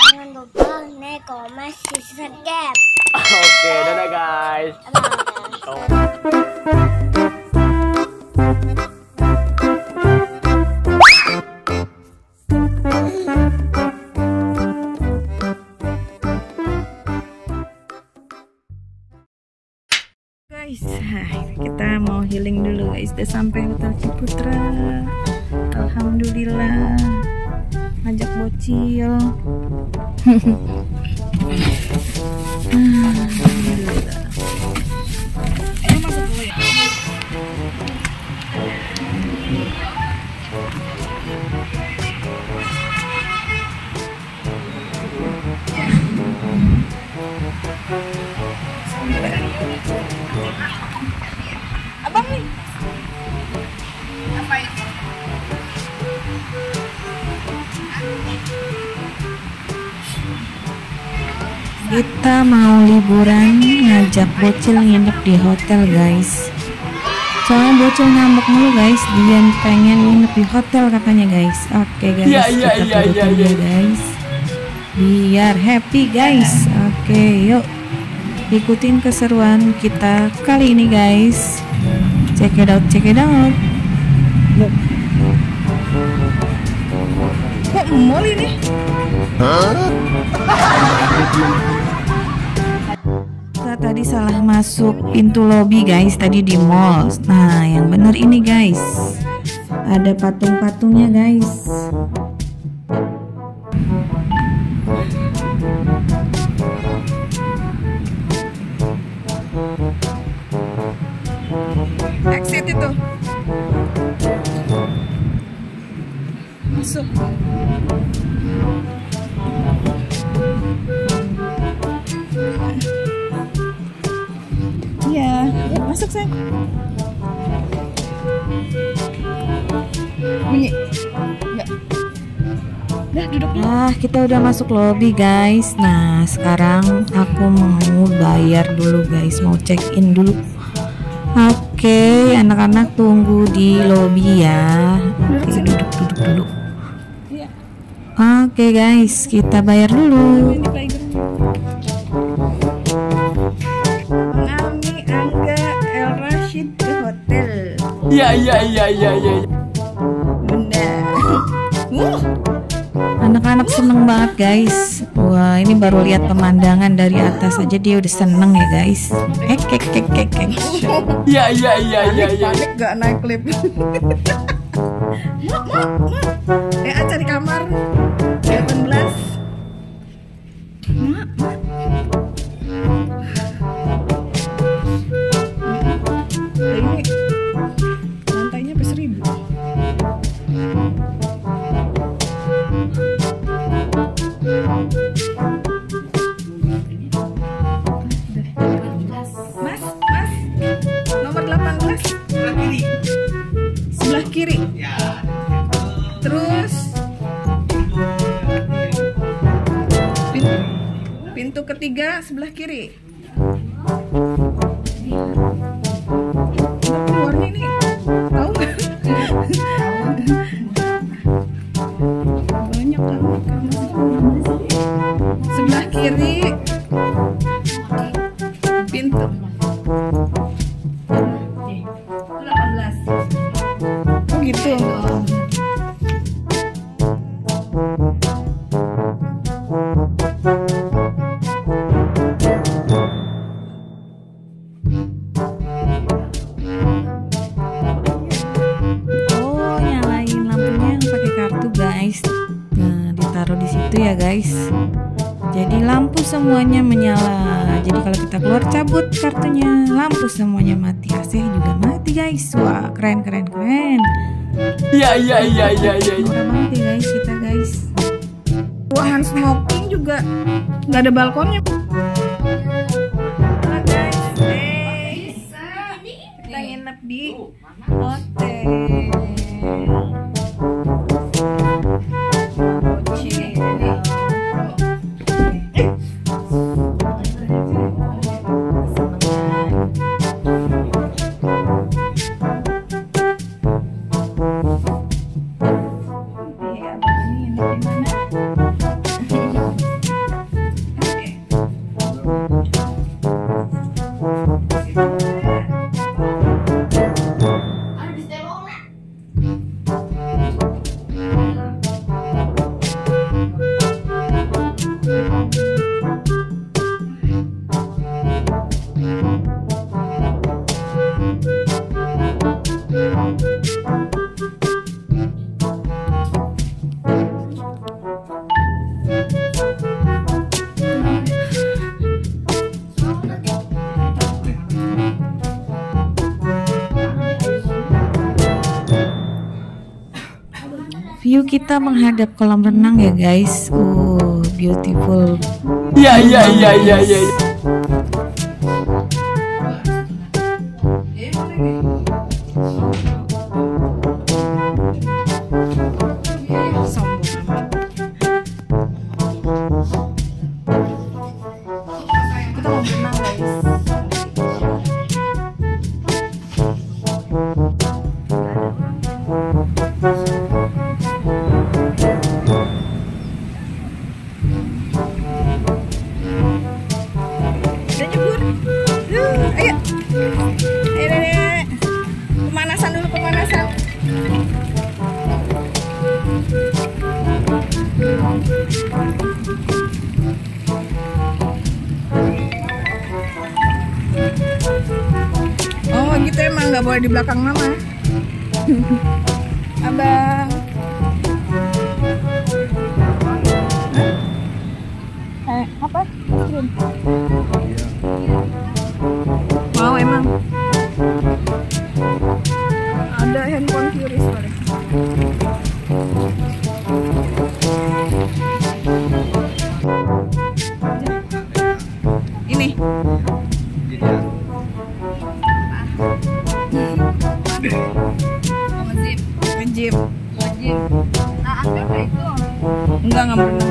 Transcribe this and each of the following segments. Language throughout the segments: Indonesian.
Jangan lupa like, comment, subscribe. Oke, dadah guys. Guys, kita mau healing dulu guys. Udah sampai Hotel Ciputra. Alhamdulillah. Ngajak bocil. Alhamdulillah. Ayo masuk dulu ya. Abang nih. Apa itu? Kita mau liburan, ngajak bocil nginep di hotel guys. Soalnya bocil ngambek mulu guys, dia pengen nginep di hotel katanya guys. Oke guys, kita turutin dia guys. Biar happy guys. Oke, yuk ikutin keseruan kita kali ini guys. Check it out, check it out. Look. Kok mall ini? Kita tadi salah masuk pintu lobby guys, tadi di mall. Nah, yang bener ini guys. Ada patung-patungnya guys. Exit itu. Masuk. Iya, masuk sayang. Bunyi. Enggak. Udah duduk. Nah, kita udah masuk lobby guys. Nah, sekarang aku mau bayar dulu guys, mau check in dulu. Oke, anak-anak tunggu di lobby ya. Oke, duduk dulu. Oke guys, kita bayar dulu. Nami, Angga, El Rashid ke hotel. Iya. Bunda. Anak-anak seneng banget guys. Wah, ini baru lihat pemandangan dari atas aja dia udah seneng ya guys. Iya. Panik gak naik lift. Mak. Cari kamar 18. Mak. Ini lantainya sampai 1000. Mas, nomor 18 sebelah kiri. Terus pintu ketiga sebelah kiri. Keluarnya ini tahu nggak? Banyak banget sebelah kiri pintu 18. Oh gitu. Guys, nah ditaruh di situ ya guys. Jadi lampu semuanya menyala. Jadi kalau kita keluar cabut kartunya, lampu semuanya mati, AC juga mati guys. Wah, keren. Iya. Murah banget ya guys kita guys. Ruangan smoking juga nggak ada balkonnya. Nah guys, kita nginep di hotel. kita menghadap kolam renang ya guys. Beautiful. Iya. Kita mau berenang guys. Ayo, Dek. Pemanasan dulu, pemanasan. Oh, gitu emang nggak boleh di belakang mama. Abang. Apa? Mau emang ada handphone Curious soalnya. Ini Ngejip. Nah, apa itu? Enggak berenang.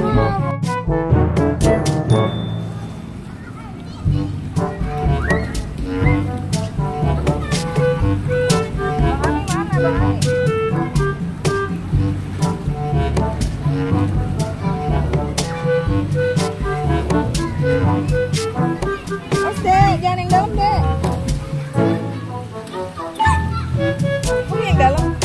Jangan yang dalam deh. Oh, yang dalam.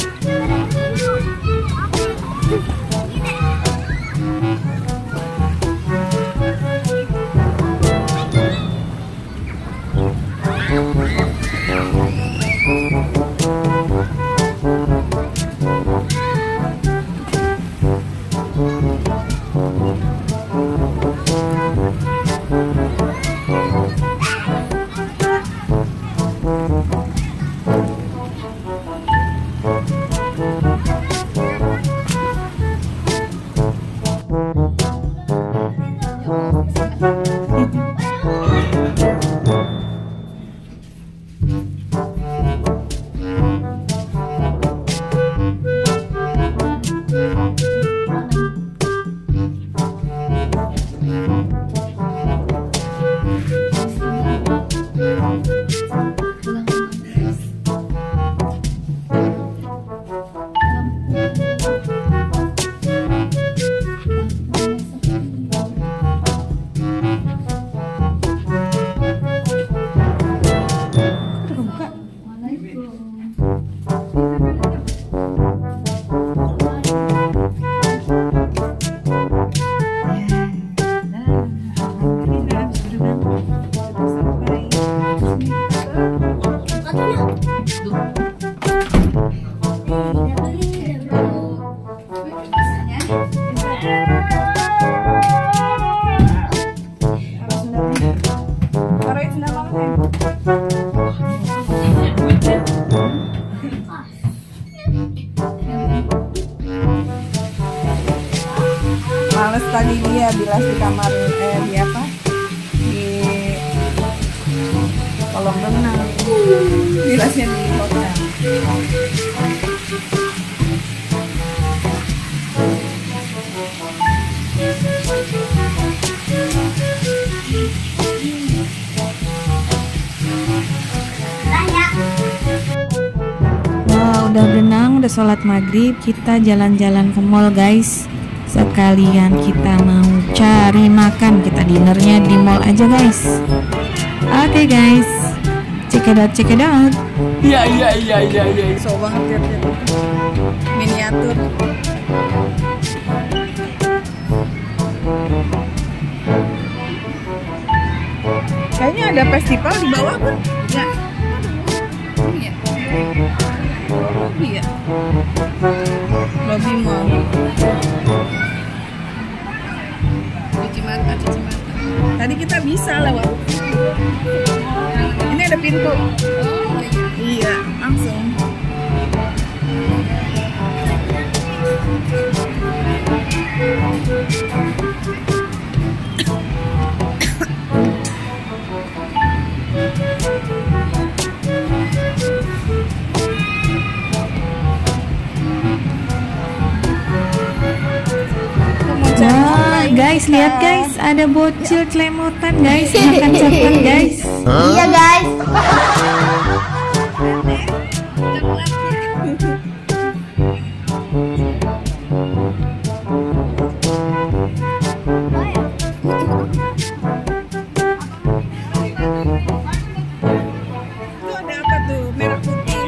Males tadi dia bilas di kamar di apa? Di kolam renang. Bilasnya di hotel. Wah, udah berenang, udah sholat maghrib, kita jalan-jalan ke mall guys. Sekalian kita mau cari makan, kita dinernya di mall aja guys. Oke guys, check it out. Iya. So banget ya, miniatur. Kayaknya ada festival di bawah kan? Enggak. Iya. Lobby mall. Cuci mata. Tadi kita bisa lewat. Ini ada pintu. Iya, langsung. Guys, lihat guys, ada bocil celemotan guys, makan coklat guys. Iya guys. Itu ada apa tuh? Merah putih.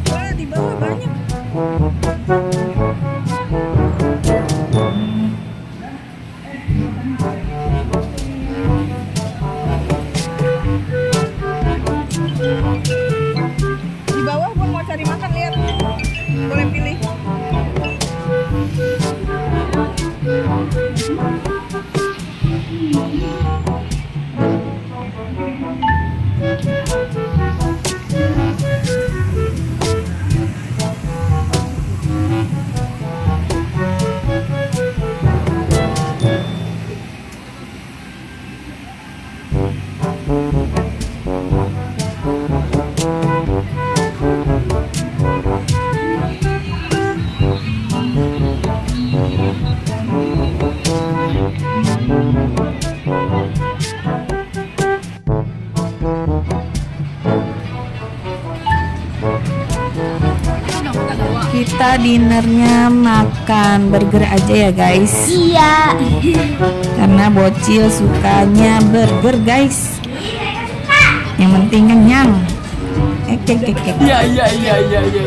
Wah, di bawah banyak. Di bawah pun mau cari makan, lihat. Boleh pilih. Kita dinernya makan burger aja ya guys. Iya. Karena bocil sukanya burger guys. Yang penting kenyang. Iya iya iya iya iya.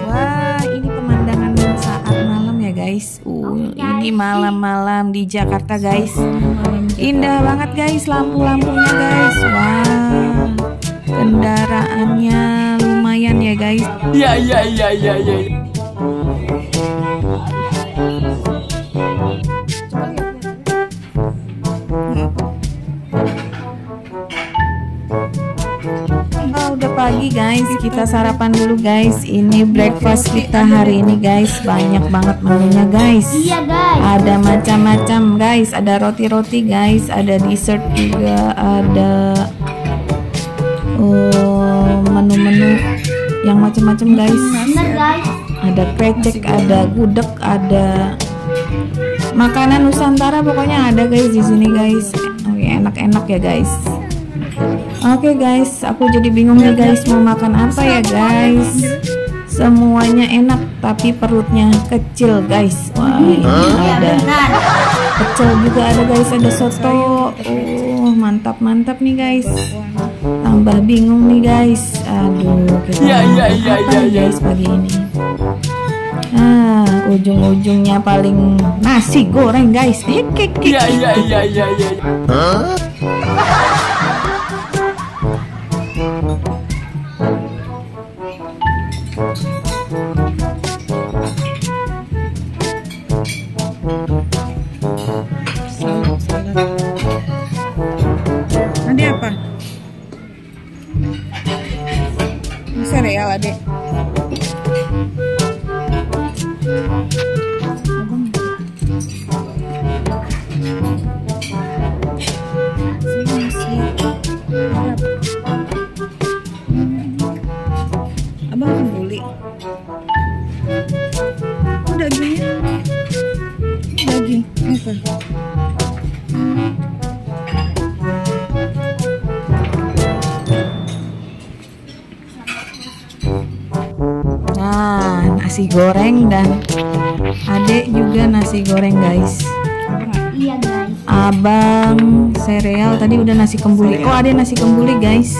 Wah, ini pemandangan saat malam ya guys. Ini malam-malam di Jakarta guys. Indah banget guys lampu-lampunya guys. Wah, kendaraannya lumayan ya guys. Iya iya iya iya iya. Oh, udah pagi guys, kita sarapan dulu guys. Ini breakfast kita hari ini guys. Banyak banget menunya guys. Iya guys. Ada macam-macam guys. Ada roti-roti guys. Ada dessert juga. Ada menu-menu yang macam-macam guys. Bener guys. Ada krecek, ada gudeg, ada makanan Nusantara pokoknya ada guys di sini guys. Oke, enak-enak ya guys. Oke guys, aku jadi bingung nih guys mau makan apa ya guys. Semuanya enak tapi perutnya kecil guys. Wah, ini ada pecel juga ada guys, ada soto. Mantap-mantap nih guys. Tambah bingung nih guys. Aduh, kita makan apa nih guys pagi ini? Ujung-ujungnya paling nasi goreng guys. Iya iya iya iya iya. Nanti apa? Ini sereal adek. Abang kan beli. Oh, dagingnya. Daging apa? Nah, nasi goreng dan adek juga nasi goreng guys. Iya guys. Abang sereal tadi udah nasi kembuli. Oh, ada nasi kembuli guys.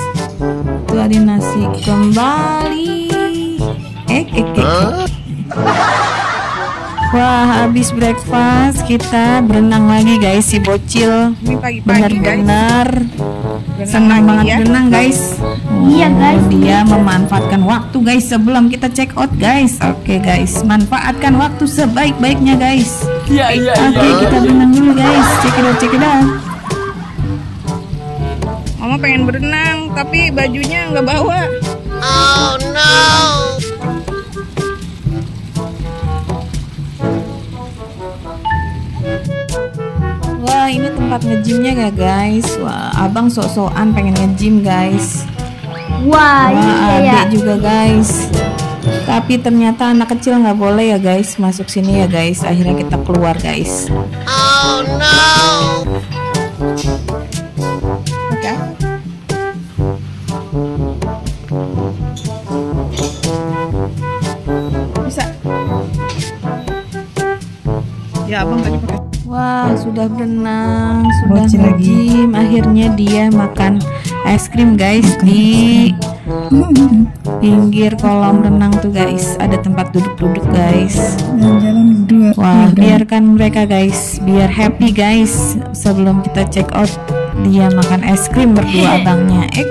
Tuh ada nasi kembali. Wah, habis breakfast kita berenang lagi guys. Si bocil Ini pagi-pagi guys. benar-benar senang lagi banget ya. berenang guys. Iya, guys. Dia memanfaatkan waktu guys sebelum kita check out guys. Oke guys, manfaatkan waktu sebaik-baiknya guys. Iya iya Oke, iya. kita berenang dulu guys. Check it out, check it out. mah pengen berenang, tapi bajunya nggak bawa. Oh no. Wah, ini tempat nge-gymnya ya guys. Wah, abang sok-sokan pengen nge-gym guys. Wah, iya Wah, ya. adek juga guys. Tapi ternyata anak kecil nggak boleh ya guys masuk sini ya guys. Akhirnya kita keluar guys. Oh no. Oke. Bisa. Ya abang tadi pakai. Wah, sudah berenang, sudah Bocil lagi. nge-gym. Akhirnya dia makan es krim guys di pinggir kolam renang tuh guys. Ada tempat duduk-duduk guys. Jalan berdua. Wah, biarkan mereka guys, biar happy guys. Sebelum kita check out, dia makan es krim berdua abangnya. Iya.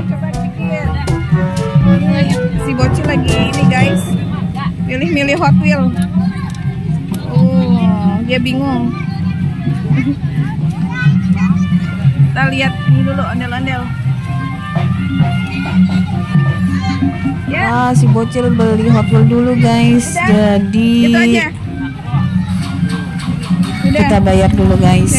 Coba dikit. Si bocil lagi ini guys, milih-milih Hot Wheel. Oh, dia bingung. Kita lihat ini dulu ondel-ondel. Ya, Wah, si bocil beli Hot Wheels dulu guys. Jadi gitu aja. Udah. kita bayar dulu guys.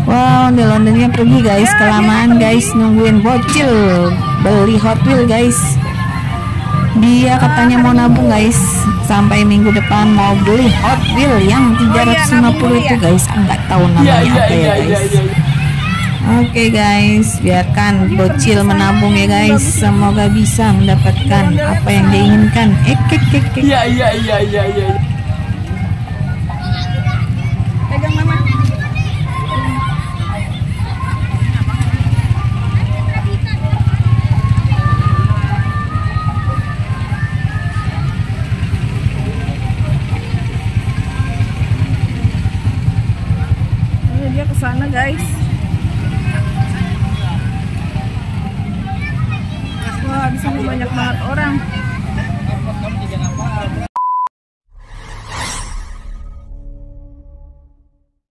Wah, ondel-ondelnya pergi guys. Kelamaan guys nungguin bocil beli Hot Wheels guys. Dia katanya mau nabung guys, sampai minggu depan mau beli Hot Wheels yang 350 itu guys. Nggak tahu namanya apa ya guys. Oke guys, biarkan bocil menabung ya guys. Semoga bisa mendapatkan apa yang diinginkan. Iya. Pegang mama. Dia ke sana guys. Wah, di sana banyak banget orang.